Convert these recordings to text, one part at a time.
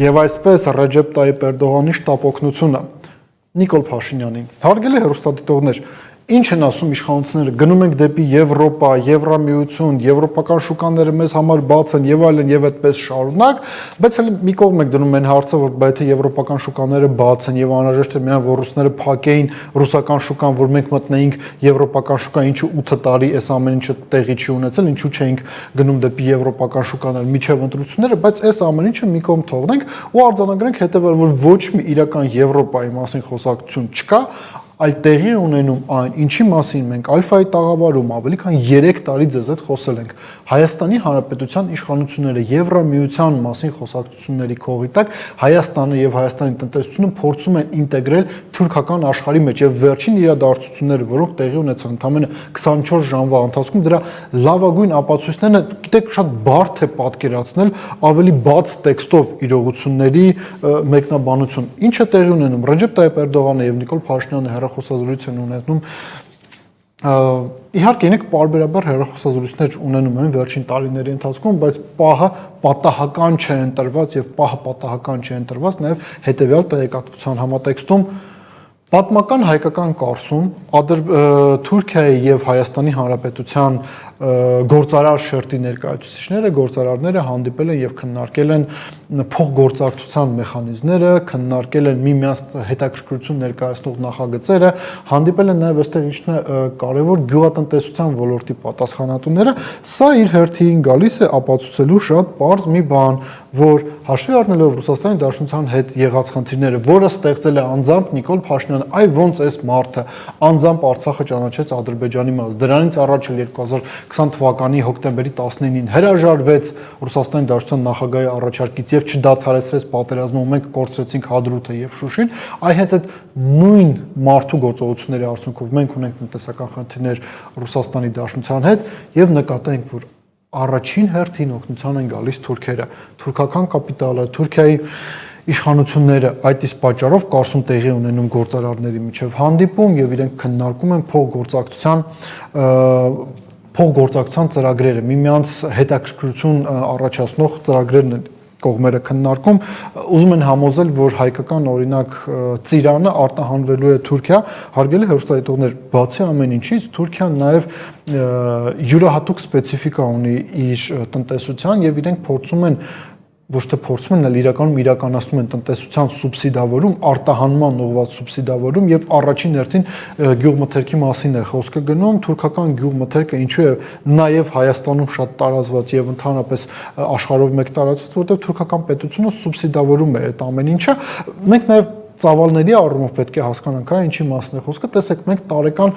Եվ այսպես Ռեջեփ Տայիպ Էրդողանի շտապ օգնությունը Նիկոլ Փաշինյանին հարգելի հեռուստադիտողներ, ինչ են ասում իշխանությունները, գնում ենք դեպի Եվրոպա, Եվրամիություն, եվրոպական շուկաները մեզ համար բաց են եւ այլն եւ այդպես շարունակ, բայց էլ մի կողմ եք դնում այն հարցը, որ բայց եթե եվրոպական շուկաները բաց են եւ անհրաժեշտ է միայն որ ռուսները փակեին ռուսական շուկան, որ մենք մտնեինք եվրոպական շուկա, ինչու 8 տարի այս ամեն ինչը տեղի չի ունեցել, ինչու չէինք գնում դեպի եվրոպական շուկաներ միջև ընտրությունները, բայց այս ամեն ինչը մի կողմ թողնենք ու արձանագրենք հետեւել, որ ոչ մի իրական Եվրոպայի մասին խոսակցություն չկա, այլ տեղի է ունենում այն, ինչի մասին մենք Ալֆայի տաղավարում ավելի քան 3 տարի ձեզ հետ խոսել ենք։ Հայաստանի Հանրապետության իշխանությունները Եվրամիության մասին խոսակցությունների քողի տակ Հայաստանը եւ Հայաստանի տնտեսությունը փորձում են ինտեգրել թուրքական աշխարհի մեջ եւ վերջին իրադարձությունները, որոնք տեղի ունեցան ընդամենը 24 ժամվա ընթացքում, դրա լավագույն ապացույցներն են, գիտեք, շատ բարդ է պատկերացնել ավելի բաց տեքստով իրողությունների մեկնաբանություն։ Ինչ է տեղի ունենում Ռեջեփ Տայիպ Էրդողանը եւ Նիկոլ Փաշինյանը հեռախոսազրույց են ունենում, իհարկե ինք պարբերաբար հեռախոսազրույցներ ունենում են վերջին տարիների ընթացքում, բայց պահը պատահական չէ ընտրված եւ պահը պատահական չէ ընտրված նաեւ հետեւյալ տեղեկատվության համատեքստում պատմական հայկական կառսում Թուրքիայի եւ Հայաստանի Հանրապետության գործարար շերտի ներկայացուցիչները, գործարարները հանդիպել են եւ քննարկել են փոխգործակցության մեխանիզմները, քննարկել են միմյանց հետաքրքրություն ներկայացնող նախագծերը, հանդիպել են նաեւ այստեղ ինչն է կարեւոր գյուղատնտեսության ոլորտի պատասխանատուները, սա իր հերթին գալիս է ապացուցելու շատ པարզ մի բան, որ հաշվի առնելով Ռուսաստանի Դաշնության հետ եղած խնդիրները, որը ստեղծել է անձամբ Նիկոլ Փաշինյանը, այ ոնց այս մարդը անձամբ Արցախը ճանաչեց Ադրբեջանի մաս, դրանից առաջ էլ 2020 թվականի հոկտեմբերի 19-ին հրաժարվեց Ռուսաստանի Դաշնության նախագահի առաջարկից եւ չդադարեցրեց պատերազմը, ու մենք կորցրեցինք Հադրութը եւ Շուշին, այ հենց այդ նույն մարդու գործողությունների արդյունքով մենք ունենք տնտեսական խնդիրներ Ռուսաստանի Դաշնության հետ եւ նկատենք, որ առաջին հերթին օգնության են գալիս թուրքերը, թուրքական կապիտալը, Թուրքիայի իշխանությունները այդ իսկ պատճառով կարծում տեղի ունենում գործարարների միջև հանդիպում եւ իրենք քննարկում են փոխգործակցության ծրագրերը, միմյանց հետաքրքրություն առաջացնող ծրագրերն են կողմերը քննարկում, ուզում են համոզել, որ հայկական օրինակ ծիրանը արտահանվելու է Թուրքիա, հարգելի հեռուստադիտողներ, բացի ամեն ինչից, Թուրքիան նաև յուրահատուկ սպეციფիկա ունի իր տնտեսության եւ իրենք փորձում են ոչ թե փորձում են, այլ իրականում իրականացնում են տնտեսության սուբսիդավորում, արտահանման ուղղված սուբսիդավորում եւ առաջին հերթին գյուղմթերքի մասին է խոսքը գնում, թուրքական գյուղմթերքը ինչու է նաեւ Հայաստանում շատ տարածված եւ ընդհանրապես աշխարհով մեկ տարածված, որտեղ թուրքական պետությունը սուբսիդավորում է այդ ամեն ինչը, մենք նաեւ ծավալների առումով պետք է հասկանանք, ինչի մասն է խոսքը, տեսեք, մենք տարեկան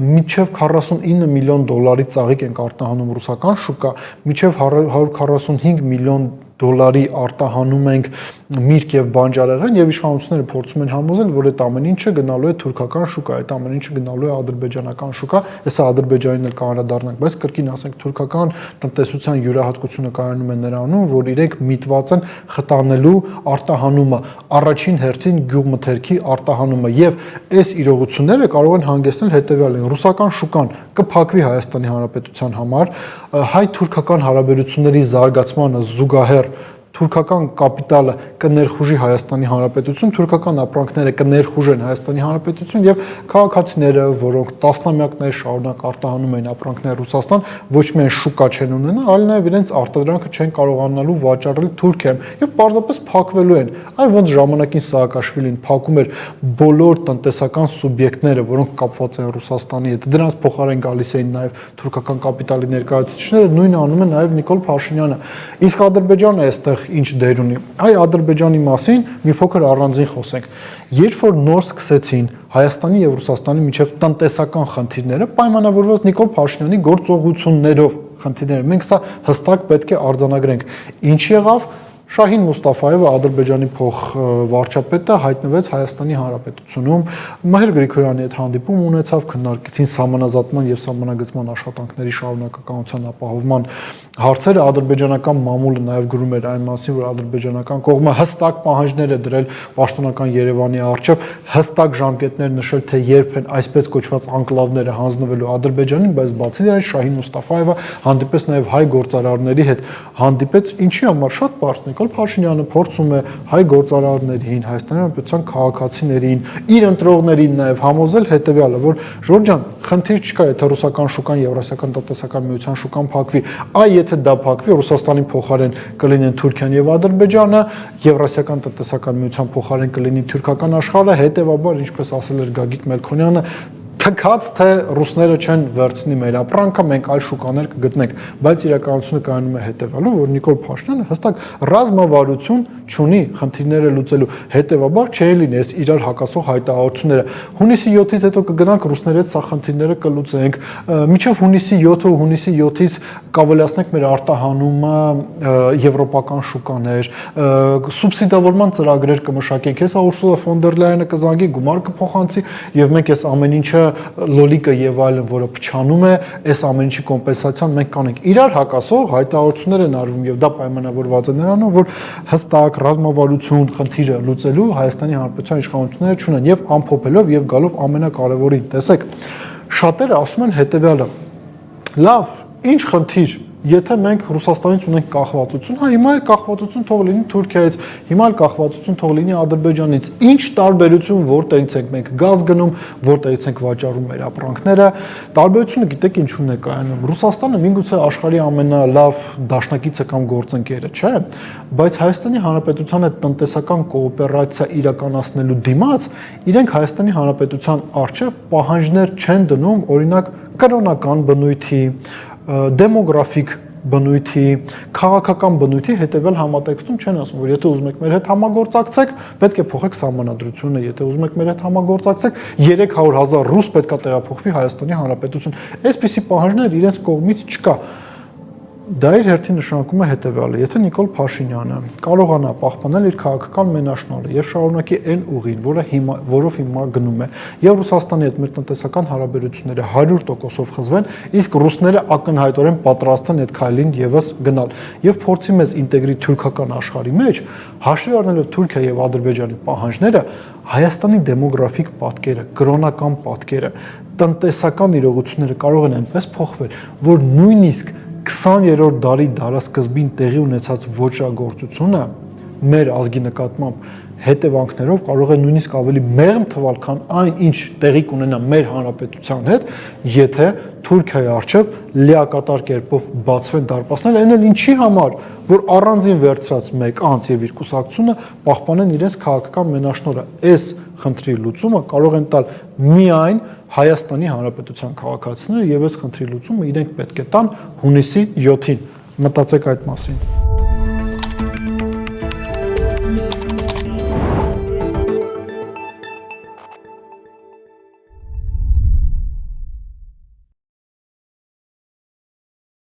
մինչև 49 միլիոն դոլարի ծաղիկ ենք արտահանում ռուսական շուկա, մինչև 145 միլիոն դոլարի արտահանում ենք միրգ եւ բանջարեղեն եւ իշխանությունները փորձում են համոզել, որ այդ ամեն ինչը գնալու է թուրքական շուկա, այդ ամեն ինչը գնալու է ադրբեջանական շուկա, հեսա Ադրբեջանին էլ կանդրադառնանք, բայց կրկին ասենք թուրքական տնտեսության յուրահատկությունը կայանում է նրանում, որ իրենք միտված են խտանելու արտահանումը, առաջին հերթին գյուղմթերքի արտահանումը եւ այս իրողությունները կարող են հանգեցնել հետեւյալին. ռուսական շուկան կփակվի Հայաստանի Հանրապետության համար, հայ-թուրքական հարաբերությունների զարգացմանը զուգահեռ թուրքական կապիտալը կներխուժի Հայաստանի Հանրապետություն, թուրքական ապրանքները կներխուժեն Հայաստանի Հանրապետություն եւ քաղաքացիները, որոնք տասնամյակներ շարունակ արտահանում են ապրանքներ Ռուսաստան, ոչ միայն շուկա չեն ունենա, այլ նաեւ իրենց արտադրանքը չեն կարողանալու վաճառել Թուրքիայում եւ պարզապես փակվելու են։ Այ ոնց ժամանակին Սաակաշվիլին փակում էր բոլոր տնտեսական սուբյեկտները, որոնք կապված են Ռուսաստանի հետ, դրանց փոխարեն գալիս էին նաեւ թուրքական կապիտալի ներկայացուցիչները, նույնը անում է նաեւ Նիկոլ Փաշինյանը։ Իսկ Ադրբեջանը այստեղ ինչ դեր ունի։ Այ Ադրբեջանի մասին մի փոքր առանձին խոսենք։ Երբ որ նոր սկսեցին Հայաստանի եւ Ռուսաստանի միջև տնտեսական խնդիրները, պայմանավորված Նիկոլ Փաշինյանի գործողություններով խնդիրները, մենք սա հստակ պետք է արձանագրենք։ Ինչ եղավ, Շահին Մուստաֆայևը, Ադրբեջանի փոխվարչապետը, հայտնվեց Հայաստանի Հանրապետությունում, Մահեր Գրիգորյանի հետ հանդիպում ունեցավ, քննարկեցին սահմանազատման եւ սահմանագծման աշխատանքների շարունակականության ապահովման հարցերը, ադրբեջանական մամուլը նաեւ գրում էր այն մասին, որ ադրբեջանական կողմը հստակ պահանջներ է դրել պաշտոնական Երևանի առջև, հստակ ժամկետներ նշել, թե երբ են այսպես կոչված անկլավները հանձնվելու Ադրբեջանին, բայց բացի դրանից Շահին Մուստաֆայևը հանդիպեց նաեւ հայ գործարարների հետ, հանդիպեց ինչի համար շատ բարդ Նիկոլ Փաշինյանը փորձում է հայ գործարարներին, Հայաստանի Հանրապետության քաղաքացիներին, իր ընտրողներին նաև համոզել հետևյալը, որ Ժորժ ջան, խնդիր չկա, եթե ռուսական շուկան, Եվրասիական տնտեսական միության շուկան փակվի, եթե դա փակվի, Ռուսաստանի փոխարեն կլինեն Թուրքիան եւ Ադրբեջանը, Եվրասիական տնտեսական միության փոխարեն կլինի թուրքական աշխարհը, հետեւաբար, ինչպես ասել էր Գագիկ Մելքոնյանը, թքած թե ռուսները չեն վերցնի մեր ապրանքը, մենք այլ շուկաներ կգտնենք, բայց իրականությունը կայանում է հետևյալը, որ Նիկոլ Փաշինյանը հստակ ռազմավարություն չունի խնդիրները լուծելու, հետևաբար չէ լինի այս իրար հակասող հայտարարությունները։ Հունիսի 7-ից հետո կգնանք ռուսների հետ սա խնդիրները կլուծենք, մինչև հունիսի 7-ը ու հունիսի 7-ից կավելացնենք մեր արտահանումը եվրոպական շուկաներ, սուբսիդավորման ծրագրեր կմշակենք, հեսա Ուրսուլա ֆոն դեր Լայենը կզանգի, գումար կփոխանցի եւ մենք այս ամեն ինչը լոլիկը եւ այլն, որը փչանում է, այս ամեն ինչի կոմպենսացիան մենք կանենք։ Իրար հակասող հայտարարություններ են արվում եւ դա պայմանավորված է նրանով, որ հստակ ռազմավարություն խնդիրը լուծելու Հայաստանի Հանրապետության իշխանությունները չունեն եւ ամփոփելով եւ գալով ամենակարևորին, տեսեք, շատերը ասում են հետեւյալը. լավ, ինչ խնդիր, եթե մենք Ռուսաստանից ունենք կախվածություն, հիմա էլ կախվածություն թող լինի Թուրքիայից, հիմա էլ կախվածություն թող լինի Ադրբեջանից, ինչ տարբերություն որտեղից ենք մենք գազ գնում, որտեղից ենք վաճառում մեր ապրանքները, տարբերությունը գիտեք ինչու՞ն է կայանում։ Ռուսաստանը միգուցե աշխարհի ամենալավ դաշնակիցը կամ գործընկերը, չէ, բայց Հայաստանի Հանրապետության հետ տնտեսական կոոպերացիա իրականացնելու դիմաց իրենք Հայաստանի Հանրապետության առջև պահանջներ չեն դնում, օրինակ կրոնական բնույթի, դեմոգրաֆիկ բնույթի, քաղաքական բնույթի հետևյալ համատեքստում չեն ասում, որ եթե ուզում եք մեր հետ համագործակցեք, պետք է փոխեք սահմանադրությունը, եթե ուզում եք մեր հետ համագործակցեք, 300,000 ռուս պետք է տեղափոխվի Հայաստանի Հանրապետություն։ Այսպիսի պահանջներ իրենց կողմից չկա։ Դա իր հերթին նշանակում է հետևյալը. եթե Նիկոլ Փաշինյանը կարողանա պահպանել իր քաղաքական մենաշնորհը եւ շարունակի այն ուղին, որով հիմա գնում է, եւ Ռուսաստանի հետ մեր տնտեսական հարաբերությունները 100%-ով խզվեն, իսկ ռուսները ակնհայտորեն պատրաստ են այդ քայլին եւս գնալ եւ փորձի մեզ ինտեգրի թուրքական աշխարհի մեջ, հաշվի առնելով Թուրքիա եւ Ադրբեջանի պահանջները, Հայաստանի դեմոգրաֆիկ պատկերը, կրոնական պատկերը, տնտեսական իրողությունները կարող են այնպես փոխվել, որ նույնիսկ 20-րդ դարի դարասկզբին տեղի ունեցած ոճրագործությունը մեր ազգի նկատմամբ հետևանքներով կարող է նույնիսկ ավելի մեղմ թվալ, քան այն ինչ տեղի կունենա մեր հանրապետության հետ, եթե Թուրքիայի առջև լիակատար կերպով բացվեն դարպասներ, այն էլ ինչի համար, որ առանձին վերցրած մեկ անձ եւ իր կուսակցությունը պահպանեն իրենց քաղաքական մենաշնորհը։ Այս խնդրի լուծումը կարող են տալ միայն Հայաստանի Հանրապետության քաղաքացիները եւ այս խնդրի լուծումը իրենք պետք է տան հունիսի 7-ին։ Մտածեք այդ մասին։